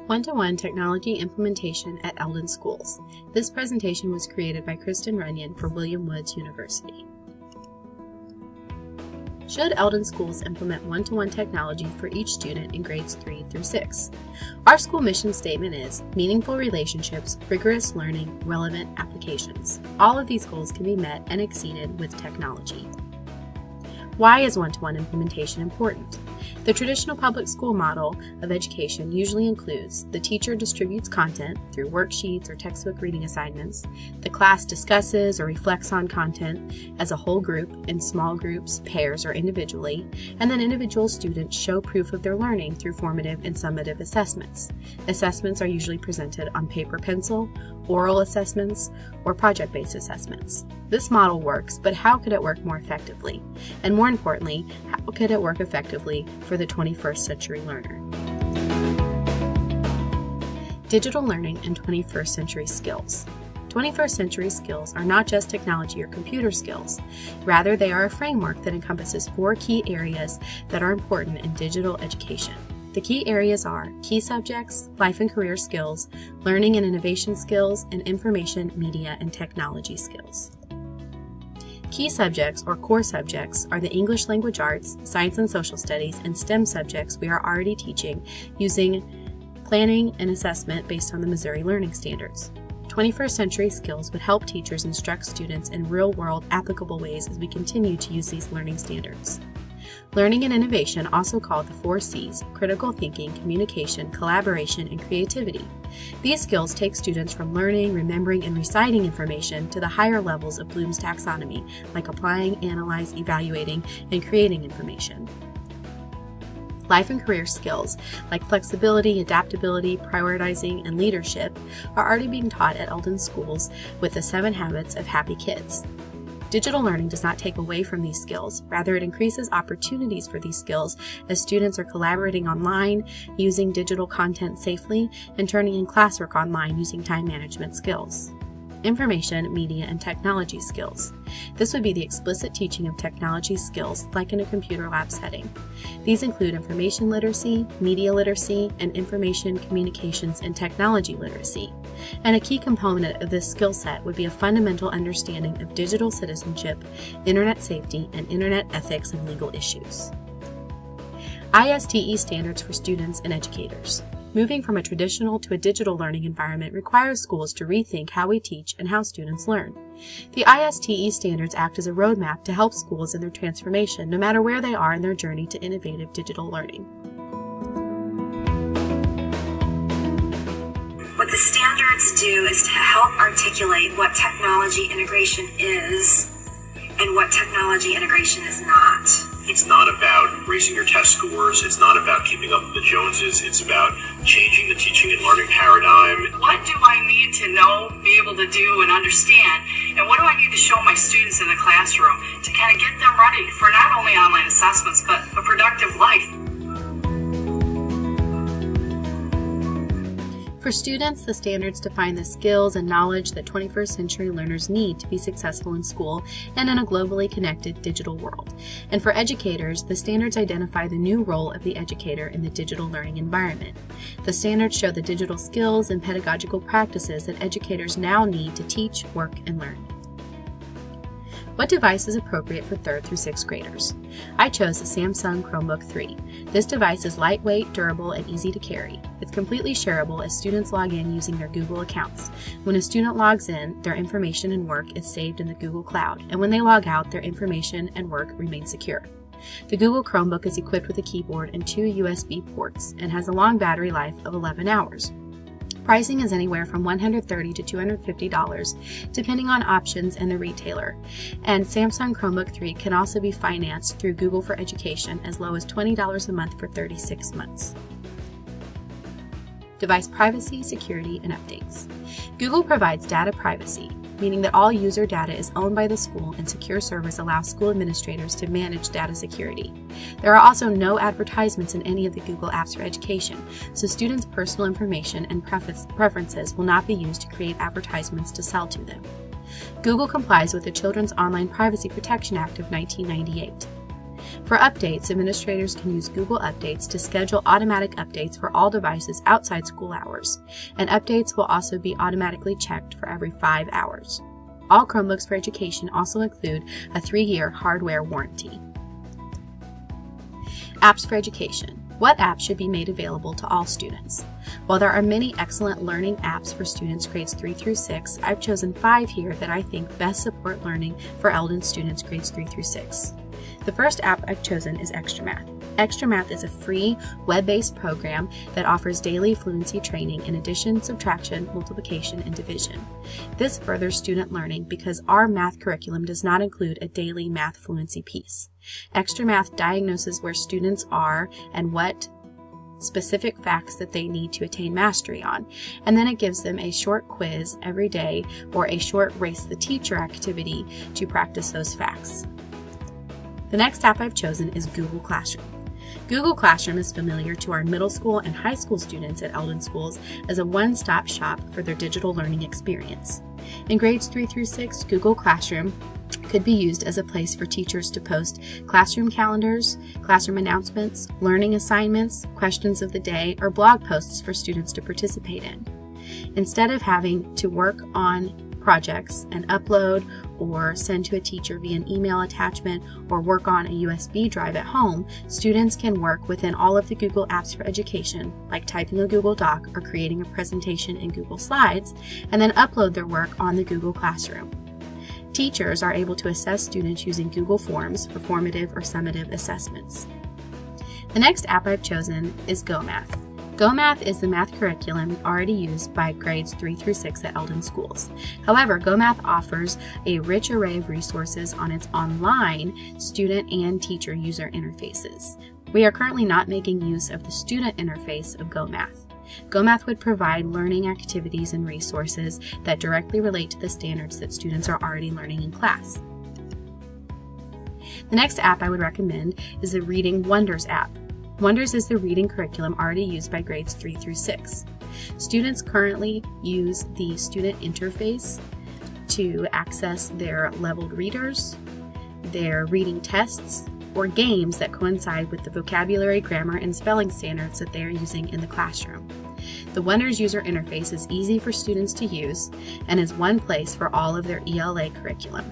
One-to-one technology implementation at Eldon schools. This presentation was created by Runyan for William Woods University. Should Eldon schools implement one-to-one technology for each student in grades 3 through 6? Our school mission statement is meaningful relationships, rigorous learning, relevant applications. All of these goals can be met and exceeded with technology. Why is one-to-one implementation important? The traditional public school model of education usually includes the teacher distributes content through worksheets or textbook reading assignments, the class discusses or reflects on content as a whole group, in small groups, pairs, or individually, and then individual students show proof of their learning through formative and summative assessments. Assessments are usually presented on paper pencil, oral assessments, or project-based assessments. This model works, but how could it work more effectively? And more importantly, how could it work effectively for the 21st century learner? Digital learning and 21st century skills. 21st century skills are not just technology or computer skills. Rather, they are a framework that encompasses 4 key areas that are important in digital education. The key areas are key subjects, life and career skills, learning and innovation skills, and information, media, and technology skills. Key subjects or core subjects are the English language arts, science and social studies, and STEM subjects we are already teaching using planning and assessment based on the Missouri Learning Standards. 21st century skills would help teachers instruct students in real-world applicable ways as we continue to use these learning standards. Learning and innovation, also called the 4 C's, critical thinking, communication, collaboration, and creativity. These skills take students from learning, remembering, and reciting information to the higher levels of Bloom's taxonomy, like applying, analyze, evaluating, and creating information. Life and career skills, like flexibility, adaptability, prioritizing, and leadership, are already being taught at Eldon schools with the 7 Habits of Happy Kids. Digital learning does not take away from these skills. Rather, it increases opportunities for these skills as students are collaborating online, using digital content safely, and turning in classwork online using time management skills. Information, media, and technology skills. This would be the explicit teaching of technology skills like in a computer lab setting. These include information literacy, media literacy, and information, communications, and technology literacy. And a key component of this skill set would be a fundamental understanding of digital citizenship, internet safety, and internet ethics and legal issues. ISTE standards for students and educators. Moving from a traditional to a digital learning environment requires schools to rethink how we teach and how students learn. The ISTE standards act as a roadmap to help schools in their transformation, no matter where they are in their journey to innovative digital learning. What the standards do is to help articulate what technology integration is and what technology integration is not. It's not about raising your test scores. It's not about keeping up with the Joneses. It's about changing the teaching and learning paradigm. What do I need to know, be able to do, and understand? And what do I need to show my students in the classroom to kind of get them ready for not only online assessments, but a productive life? For students, the standards define the skills and knowledge that 21st century learners need to be successful in school and in a globally connected digital world. And for educators, the standards identify the new role of the educator in the digital learning environment. The standards show the digital skills and pedagogical practices that educators now need to teach, work, and learn. What device is appropriate for 3rd through 6th graders? I chose the Samsung Chromebook 3. This device is lightweight, durable, and easy to carry. It's completely shareable as students log in using their Google accounts. When a student logs in, their information and work is saved in the Google Cloud, and when they log out, their information and work remain secure. The Google Chromebook is equipped with a keyboard and 2 USB ports and has a long battery life of 11 hours. Pricing is anywhere from $130 to $250, depending on options and the retailer. And Samsung Chromebook 3 can also be financed through Google for Education as low as $20 a month for 36 months. Device privacy, security, and updates. Google provides data privacy, meaning that all user data is owned by the school and secure servers allow school administrators to manage data security. There are also no advertisements in any of the Google apps for education, so students' personal information and preferences will not be used to create advertisements to sell to them. Google complies with the Children's Online Privacy Protection Act of 1998. For updates, administrators can use Google Updates to schedule automatic updates for all devices outside school hours, and updates will also be automatically checked for every 5 hours. All Chromebooks for Education also include a 3-year hardware warranty. Apps for Education. What apps should be made available to all students? While there are many excellent learning apps for students grades 3 through 6, I've chosen 5 here that I think best support learning for Eldon students grades 3 through 6. The first app I've chosen is ExtraMath. ExtraMath is a free, web-based program that offers daily fluency training in addition, subtraction, multiplication, and division. This furthers student learning because our math curriculum does not include a daily math fluency piece. ExtraMath diagnoses where students are and what specific facts that they need to attain mastery on, and then it gives them a short quiz every day or a short Race the Teacher activity to practice those facts. The next app I've chosen is Google Classroom. Google Classroom is familiar to our middle school and high school students at Eldon schools as a one-stop shop for their digital learning experience. In grades 3 through 6, Google Classroom could be used as a place for teachers to post classroom calendars, classroom announcements, learning assignments, questions of the day, or blog posts for students to participate in. Instead of having to work on projects and upload or send to a teacher via an email attachment or work on a USB drive at home, students can work within all of the Google apps for education, like typing a Google Doc or creating a presentation in Google Slides, and then upload their work on the Google Classroom. Teachers are able to assess students using Google Forms for formative or summative assessments. The next app I've chosen is GoMath. GoMath is the math curriculum already used by grades 3 through 6 at Eldon schools. However, GoMath offers a rich array of resources on its online student and teacher user interfaces. We are currently not making use of the student interface of GoMath. GoMath would provide learning activities and resources that directly relate to the standards that students are already learning in class. The next app I would recommend is the Reading Wonders app. Wonders is the reading curriculum already used by grades 3 through 6. Students currently use the student interface to access their leveled readers, their reading tests, or games that coincide with the vocabulary, grammar, and spelling standards that they are using in the classroom. The Wonders user interface is easy for students to use and is one place for all of their ELA curriculum.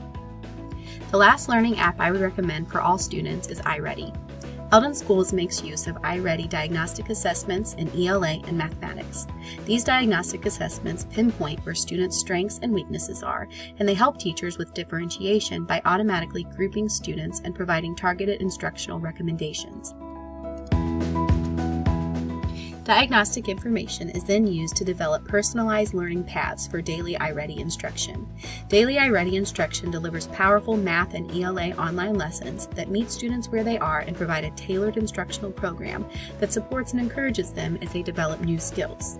The last learning app I would recommend for all students is iReady. Eldon Schools makes use of iReady diagnostic assessments in ELA and mathematics. These diagnostic assessments pinpoint where students' strengths and weaknesses are, and they help teachers with differentiation by automatically grouping students and providing targeted instructional recommendations. Diagnostic information is then used to develop personalized learning paths for daily iReady instruction. Daily iReady instruction delivers powerful math and ELA online lessons that meet students where they are and provide a tailored instructional program that supports and encourages them as they develop new skills.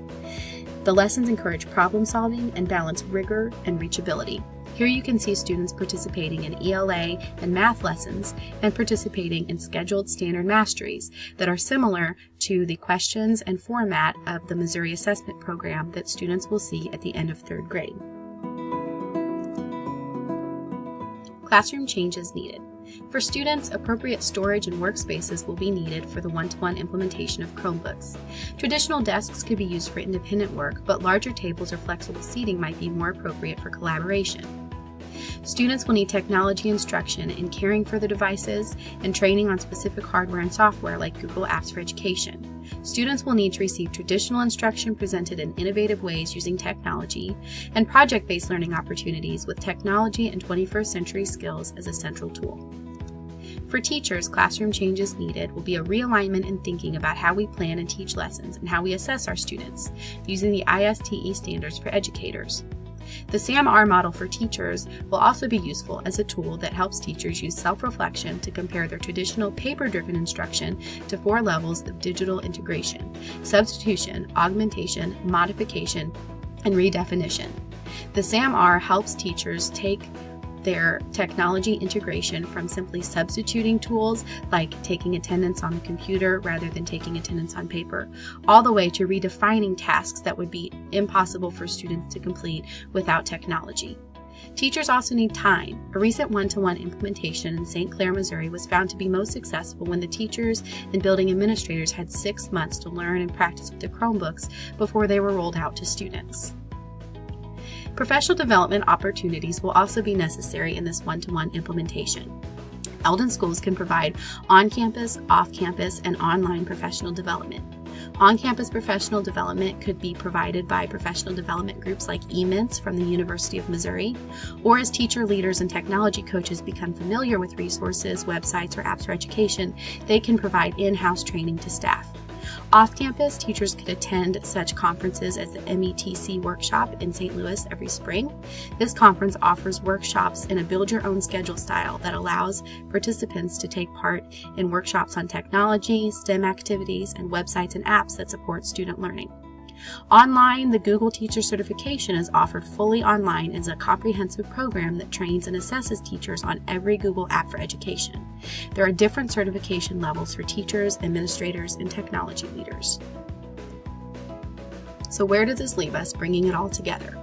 The lessons encourage problem solving and balance rigor and reachability. Here you can see students participating in ELA and math lessons and participating in scheduled standard masteries that are similar to the questions and format of the Missouri Assessment Program that students will see at the end of 3rd grade. Classroom changes needed. For students, appropriate storage and workspaces will be needed for the one-to-one implementation of Chromebooks. Traditional desks could be used for independent work, but larger tables or flexible seating might be more appropriate for collaboration. Students will need technology instruction in caring for the devices and training on specific hardware and software like Google Apps for Education. Students will need to receive traditional instruction presented in innovative ways using technology, and project-based learning opportunities with technology and 21st century skills as a central tool. For teachers, classroom changes needed will be a realignment in thinking about how we plan and teach lessons and how we assess our students, using the ISTE standards for educators. The SAM-R model for teachers will also be useful as a tool that helps teachers use self-reflection to compare their traditional paper-driven instruction to 4 levels of digital integration: substitution, augmentation, modification, and redefinition. The SAM-R helps teachers take their technology integration from simply substituting tools like taking attendance on the computer rather than taking attendance on paper, all the way to redefining tasks that would be impossible for students to complete without technology. Teachers also need time. A recent one-to-one implementation in St. Clair, Missouri was found to be most successful when the teachers and building administrators had 6 months to learn and practice with the Chromebooks before they were rolled out to students. Professional development opportunities will also be necessary in this one-to-one implementation. Eldon schools can provide on-campus, off-campus, and online professional development. On-campus professional development could be provided by professional development groups like eMints from the University of Missouri, or as teacher leaders and technology coaches become familiar with resources, websites, or apps for education, they can provide in-house training to staff. Off-campus, teachers could attend such conferences as the METC workshop in St. Louis every spring. This conference offers workshops in a build-your-own-schedule style that allows participants to take part in workshops on technology, STEM activities, and websites and apps that support student learning. Online, the Google Teacher Certification is offered fully online as a comprehensive program that trains and assesses teachers on every Google app for education. There are different certification levels for teachers, administrators, and technology leaders. So where does this leave us, bringing it all together?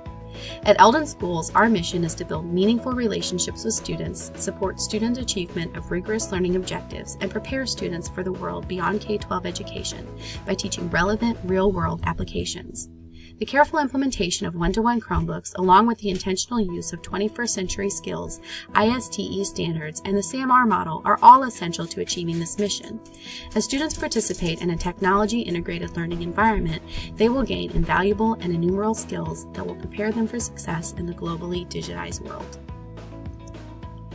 At Eldon Schools, our mission is to build meaningful relationships with students, support student achievement of rigorous learning objectives, and prepare students for the world beyond K-12 education by teaching relevant, real-world applications. The careful implementation of one-to-one Chromebooks, along with the intentional use of 21st century skills, ISTE standards, and the SAMR model are all essential to achieving this mission. As students participate in a technology-integrated learning environment, they will gain invaluable and innumerable skills that will prepare them for success in the globally digitized world.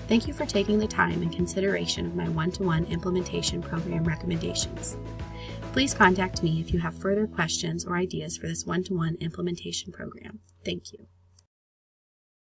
Thank you for taking the time and consideration of my one-to-one implementation program recommendations. Please contact me if you have further questions or ideas for this one-to-one implementation program. Thank you.